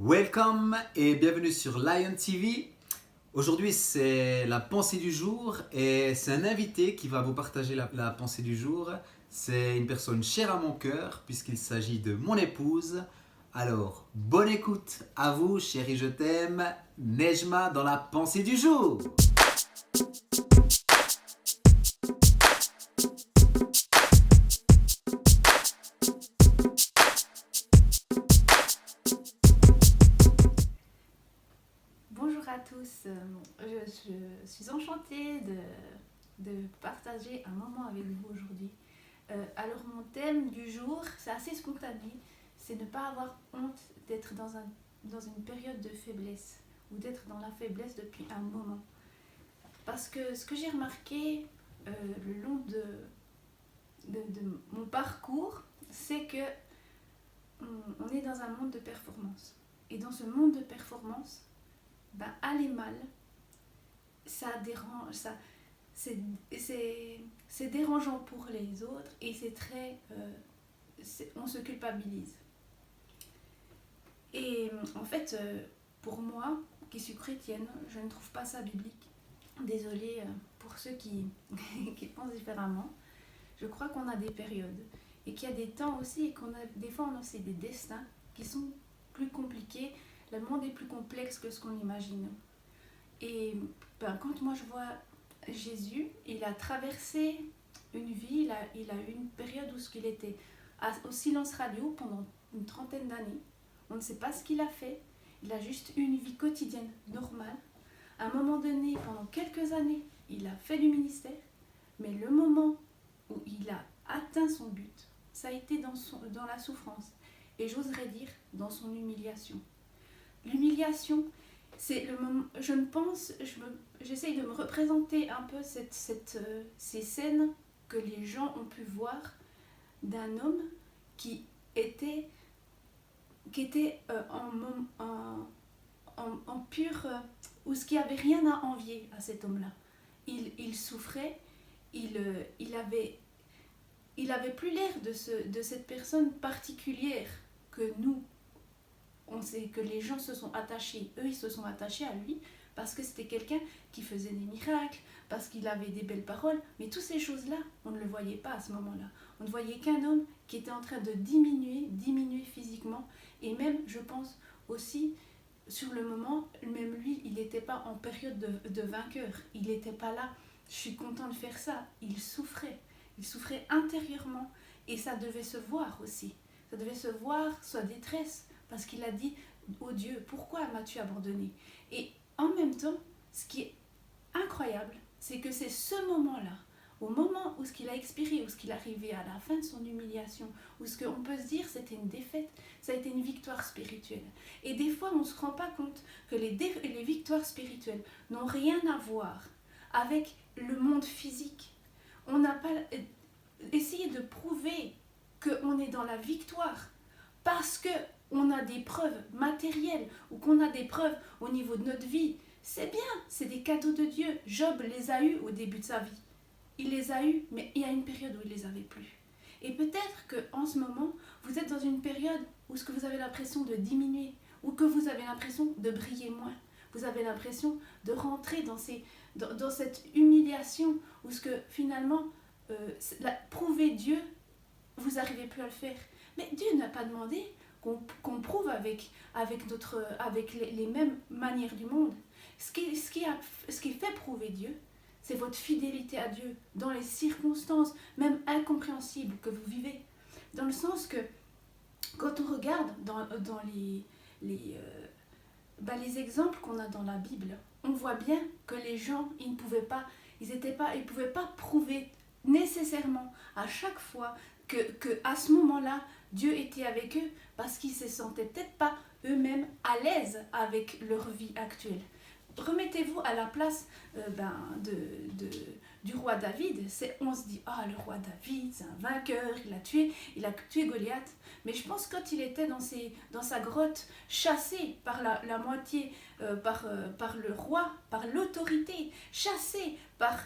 Welcome et bienvenue sur Lion TV. Aujourd'hui c'est la pensée du jour et c'est un invité qui va vous partager la pensée du jour. C'est une personne chère à mon cœur puisqu'il s'agit de mon épouse. Alors, bonne écoute à vous, chérie, je t'aime, Nejma dans la pensée du jour. Bonjour à tous, je suis enchantée de partager un moment avec vous aujourd'hui. Alors mon thème du jour, c'est assez spontané, c'est ne pas avoir honte d'être dans une période de faiblesse ou d'être dans la faiblesse depuis un moment. Parce que ce que j'ai remarqué le long de mon parcours, c'est que on est dans un monde de performance. Et dans ce monde de performance, aller mal, ça dérange, c'est dérangeant pour les autres et on se culpabilise. Et en fait, pour moi, qui suis chrétienne, je ne trouve pas ça biblique. Désolée pour ceux qui pensent différemment. Je crois qu'on a des périodes et qu'il y a des temps aussi et des fois on a aussi des destins qui sont plus compliqués. Le monde est plus complexe que ce qu'on imagine. Et quand moi je vois Jésus, il a traversé une vie, il a eu une période où il était au silence radio pendant une trentaine d'années. On ne sait pas ce qu'il a fait. Il a juste eu une vie quotidienne normale. À un moment donné, pendant quelques années, il a fait du ministère. Mais le moment où il a atteint son but, ça a été dans la souffrance. Et j'oserais dire dans son humiliation. L'humiliation, c'est le moment, je ne pense, j'essaye de me représenter un peu ces scènes que les gens ont pu voir d'un homme qui était en pur, ou ce qui avait rien à envier à cet homme-là. Il souffrait, il avait plus l'air de cette personne particulière que nous. On sait que les gens se sont attachés, eux ils se sont attachés à lui parce que c'était quelqu'un qui faisait des miracles, parce qu'il avait des belles paroles, mais toutes ces choses-là, on ne le voyait pas à ce moment-là. On ne voyait qu'un homme qui était en train de diminuer physiquement, et même, je pense aussi, sur le moment, même lui, il n'était pas en période de vainqueur, il n'était pas là, je suis content de faire ça, il souffrait intérieurement, et ça devait se voir aussi, ça devait se voir sa détresse, parce qu'il a dit « Oh Dieu, pourquoi m'as-tu abandonné ?» Et en même temps, ce qui est incroyable, c'est que c'est ce moment-là, au moment où ce qu'il a expiré, où ce qu'il est arrivé à la fin de son humiliation, où ce qu'on peut se dire c'était une défaite, ça a été une victoire spirituelle. Et des fois, on ne se rend pas compte que les victoires spirituelles n'ont rien à voir avec le monde physique. On n'a pas essayé de prouver qu'on est dans la victoire parce que on a des preuves matérielles ou qu'on a des preuves au niveau de notre vie. C'est bien, c'est des cadeaux de Dieu. Job les a eus au début de sa vie. Il les a eus, mais il y a une période où il les avait plus. Et peut-être qu'en ce moment, vous êtes dans une période où ce que vous avez l'impression de diminuer, ou que vous avez l'impression de briller moins. Vous avez l'impression de rentrer dans cette humiliation où ce que finalement, prouver Dieu, vous n'arrivez plus à le faire. Mais Dieu n'a pas demandé qu'on prouve avec les mêmes manières du monde. Ce qui fait prouver Dieu, c'est votre fidélité à Dieu dans les circonstances, même incompréhensibles que vous vivez. Dans le sens que, quand on regarde dans les exemples qu'on a dans la Bible, on voit bien que les gens, ils pouvaient pas prouver nécessairement à chaque fois que à ce moment-là, Dieu était avec eux parce qu'ils se sentaient peut-être pas eux-mêmes à l'aise avec leur vie actuelle. Remettez-vous à la place du roi David. On se dit, le roi David, c'est un vainqueur, il a tué Goliath. Mais je pense que quand il était dans sa grotte, chassé par la moitié, par le roi, par l'autorité, chassé par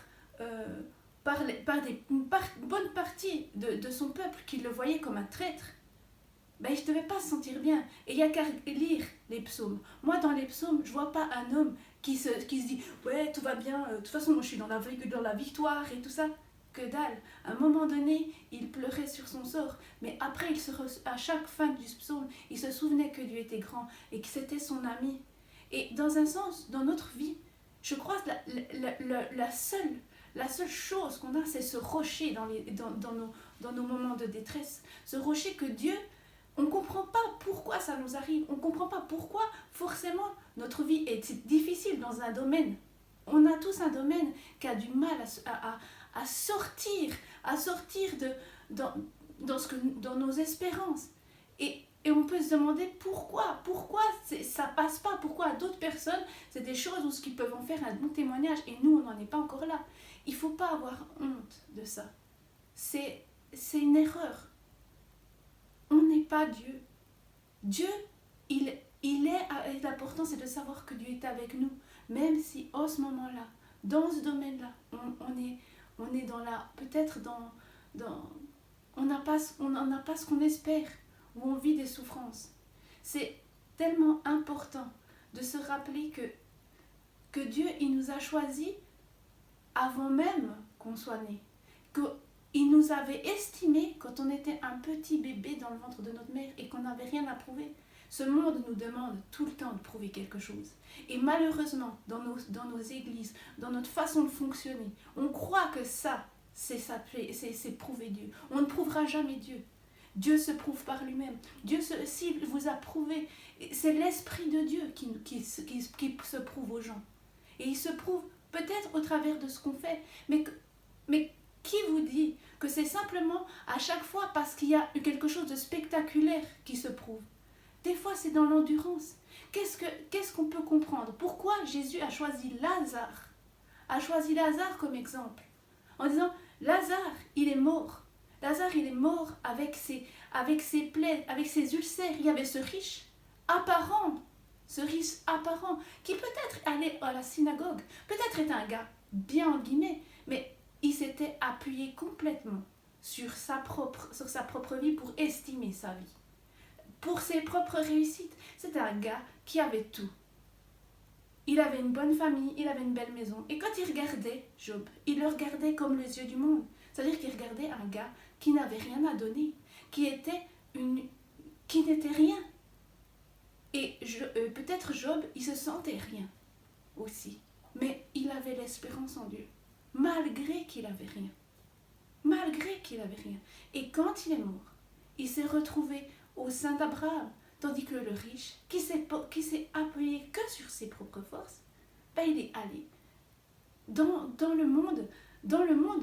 une bonne partie de son peuple qui le voyait comme un traître, il ne devait pas se sentir bien. Et il n'y a qu'à lire les psaumes. Moi, dans les psaumes, je vois pas un homme qui se dit « Ouais, tout va bien, de toute façon, moi, je suis dans la victoire et tout ça. » Que dalle. À un moment donné, il pleurait sur son sort, mais après, à chaque fin du psaume, il se souvenait que Dieu était grand et que c'était son ami. Et dans un sens, dans notre vie, je crois que la seule chose qu'on a, c'est ce rocher dans nos moments de détresse. Ce rocher que Dieu, on ne comprend pas pourquoi ça nous arrive. On ne comprend pas pourquoi forcément notre vie est difficile dans un domaine. On a tous un domaine qui a du mal à sortir dans nos espérances. Et on peut se demander pourquoi ça passe pas, pourquoi à d'autres personnes, c'est des choses où ce qu'ils peuvent en faire un bon témoignage et nous, on n'en est pas encore là. Il ne faut pas avoir honte de ça. C'est une erreur. On n'est pas Dieu. Dieu, l'important c'est de savoir que Dieu est avec nous, même si en ce moment-là, dans ce domaine-là, on est peut-être on n'a pas ce qu'on espère, où on vit des souffrances. C'est tellement important de se rappeler que Dieu, il nous a choisis avant même qu'on soit né. Qu'il nous avait estimés quand on était un petit bébé dans le ventre de notre mère et qu'on n'avait rien à prouver. Ce monde nous demande tout le temps de prouver quelque chose. Et malheureusement, dans nos églises, dans notre façon de fonctionner, on croit que ça, c'est prouver Dieu. On ne prouvera jamais Dieu. Dieu se prouve par lui-même. S'il vous a prouvé, c'est l'Esprit de Dieu qui se prouve aux gens. Et il se prouve peut-être au travers de ce qu'on fait. Mais qui vous dit que c'est simplement à chaque fois parce qu'il y a quelque chose de spectaculaire qui se prouve? Des fois, c'est dans l'endurance. Qu'est-ce qu'on peut comprendre? Pourquoi Jésus a choisi Lazare? A choisi Lazare comme exemple. En disant, Lazare, il est mort. Lazare, il est mort avec ses plaies, avec ses ulcères. Il y avait ce riche apparent, qui peut-être allait à la synagogue, peut-être était un gars bien en guillemets, mais il s'était appuyé complètement sur sa propre vie pour estimer sa vie. Pour ses propres réussites. C'était un gars qui avait tout. Il avait une bonne famille, il avait une belle maison. Et quand il regardait Job, il le regardait comme les yeux du monde. C'est-à-dire qu'il regardait un gars qui n'avait rien à donner, qui n'était rien. Et peut-être Job, il se sentait rien aussi. Mais il avait l'espérance en Dieu, malgré qu'il avait rien. Malgré qu'il avait rien. Et quand il est mort, il s'est retrouvé au sein d'Abraham, tandis que le riche, qui s'est appuyé que sur ses propres forces, il est allé dans le monde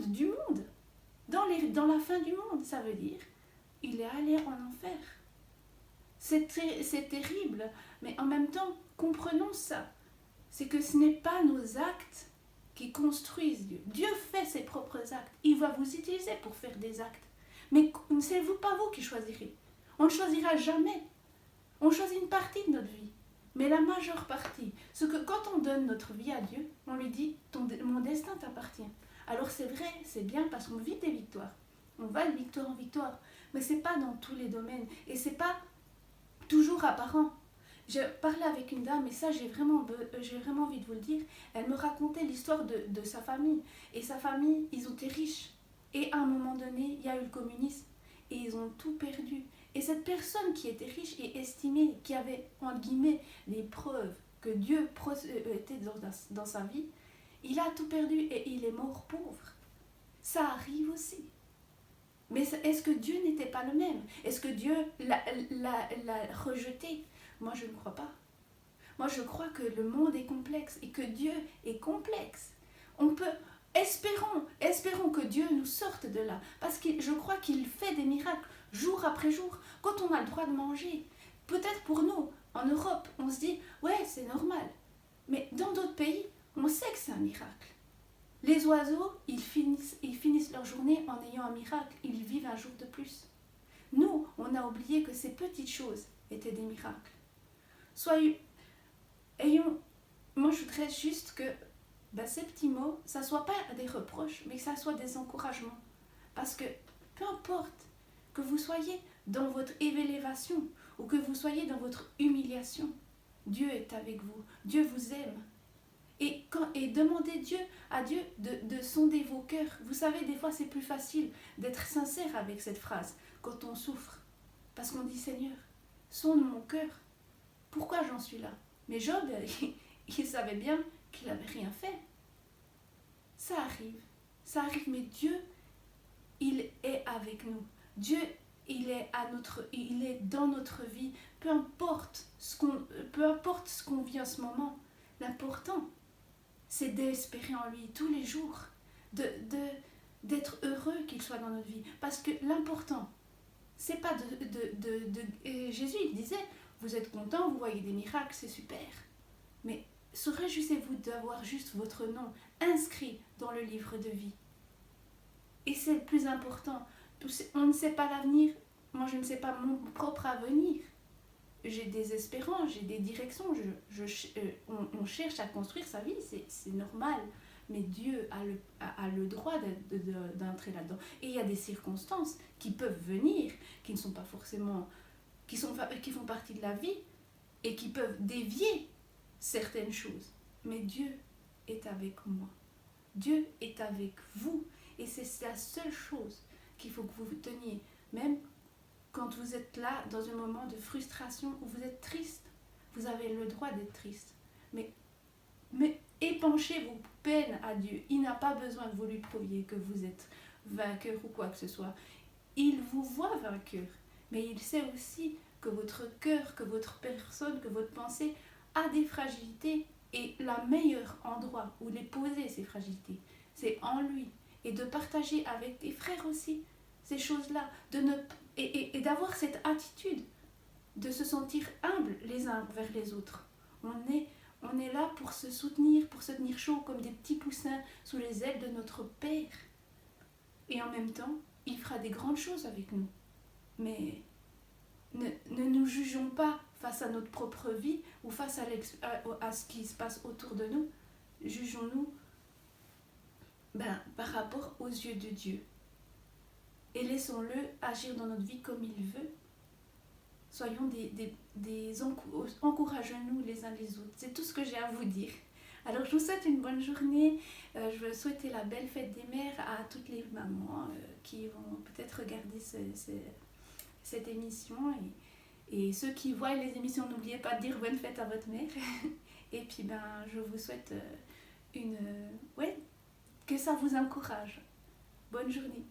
du monde, dans la fin du monde, ça veut dire, il est allé en enfer. C'est terrible, mais en même temps, comprenons ça. C'est que ce n'est pas nos actes qui construisent Dieu. Dieu fait ses propres actes. Il va vous utiliser pour faire des actes. Mais c'est pas vous qui choisirez. On ne choisira jamais. On choisit une partie de notre vie. Mais la majeure partie, c'est que quand on donne notre vie à Dieu, on lui dit « mon destin t'appartient ». Alors c'est vrai, c'est bien parce qu'on vit des victoires. On va de victoire en victoire. Mais ce n'est pas dans tous les domaines. Et ce n'est pas toujours apparent. Je parlais avec une dame, et ça j'ai vraiment envie de vous le dire. Elle me racontait l'histoire de sa famille. Et sa famille, ils ont été riches. Et à un moment donné, il y a eu le communisme. Et ils ont tout perdu. Et cette personne qui était riche et estimée, qui avait, entre guillemets, les preuves que Dieu était dans sa vie, il a tout perdu et il est mort pauvre. Ça arrive aussi. Mais est-ce que Dieu n'était pas le même? Est-ce que Dieu l'a rejeté? Moi, je ne crois pas. Moi, je crois que le monde est complexe et que Dieu est complexe. Espérons que Dieu nous sorte de là. Parce que je crois qu'il fait des miracles jour après jour. Quand on a le droit de manger, peut-être pour nous, en Europe, on se dit « ouais, c'est normal ». Mais dans d'autres pays, on sait que c'est un miracle. Les oiseaux, ils finissent leur journée en ayant un miracle. Ils vivent un jour de plus. Nous, on a oublié que ces petites choses étaient des miracles. Moi, je voudrais juste que ces petits mots, ça ne soit pas des reproches, mais que ça soit des encouragements. Parce que peu importe que vous soyez dans votre élévation ou que vous soyez dans votre humiliation, Dieu est avec vous. Dieu vous aime. Et demandez à Dieu de sonder vos cœurs. Vous savez, des fois, c'est plus facile d'être sincère avec cette phrase quand on souffre. Parce qu'on dit, Seigneur, sonde mon cœur. Pourquoi j'en suis là? Mais Job, il savait bien qu'il n'avait rien fait. Ça arrive, mais Dieu, il est avec nous. Dieu, il est dans notre vie. Peu importe ce qu'on vit en ce moment, l'important, c'est d'espérer en lui tous les jours, d'être heureux qu'il soit dans notre vie. Parce que l'important, c'est pas Jésus, il disait, vous êtes content, vous voyez des miracles, c'est super. Mais se réjouissez-vous d'avoir juste votre nom inscrit dans le livre de vie. Et c'est le plus important. On ne sait pas l'avenir. Moi, je ne sais pas mon propre avenir. J'ai des espérances, j'ai des directions. On cherche à construire sa vie, c'est normal. Mais Dieu a le droit d'entrer là-dedans. Et il y a des circonstances qui peuvent venir, qui ne sont pas forcément... qui font partie de la vie et qui peuvent dévier certaines choses. Mais Dieu est avec moi. Dieu est avec vous. Et c'est la seule chose qu'il faut que vous teniez. Même quand vous êtes là, dans un moment de frustration où vous êtes triste, vous avez le droit d'être triste. Mais épanchez vos peines à Dieu. Il n'a pas besoin que vous lui prouviez que vous êtes vainqueur ou quoi que ce soit. Il vous voit vainqueur. Mais il sait aussi que votre cœur, que votre personne, que votre pensée a des fragilités. Et le meilleur endroit où les poser, ces fragilités, c'est en lui. Et de partager avec tes frères aussi ces choses-là. Et d'avoir cette attitude de se sentir humble les uns vers les autres. On est là pour se soutenir, pour se tenir chaud comme des petits poussins sous les ailes de notre Père. Et en même temps, il fera des grandes choses avec nous. Mais ne nous jugeons pas face à notre propre vie ou face à ce qui se passe autour de nous. Jugeons-nous par rapport aux yeux de Dieu. Et laissons-le agir dans notre vie comme il veut. Soyons encourageons-nous les uns les autres. C'est tout ce que j'ai à vous dire. Alors je vous souhaite une bonne journée. Je veux souhaiter la belle fête des mères à toutes les mamans qui vont peut-être regarder cette émission. Et ceux qui voient les émissions, n'oubliez pas de dire bonne fête à votre mère. Et puis je vous souhaite que ça vous encourage. Bonne journée.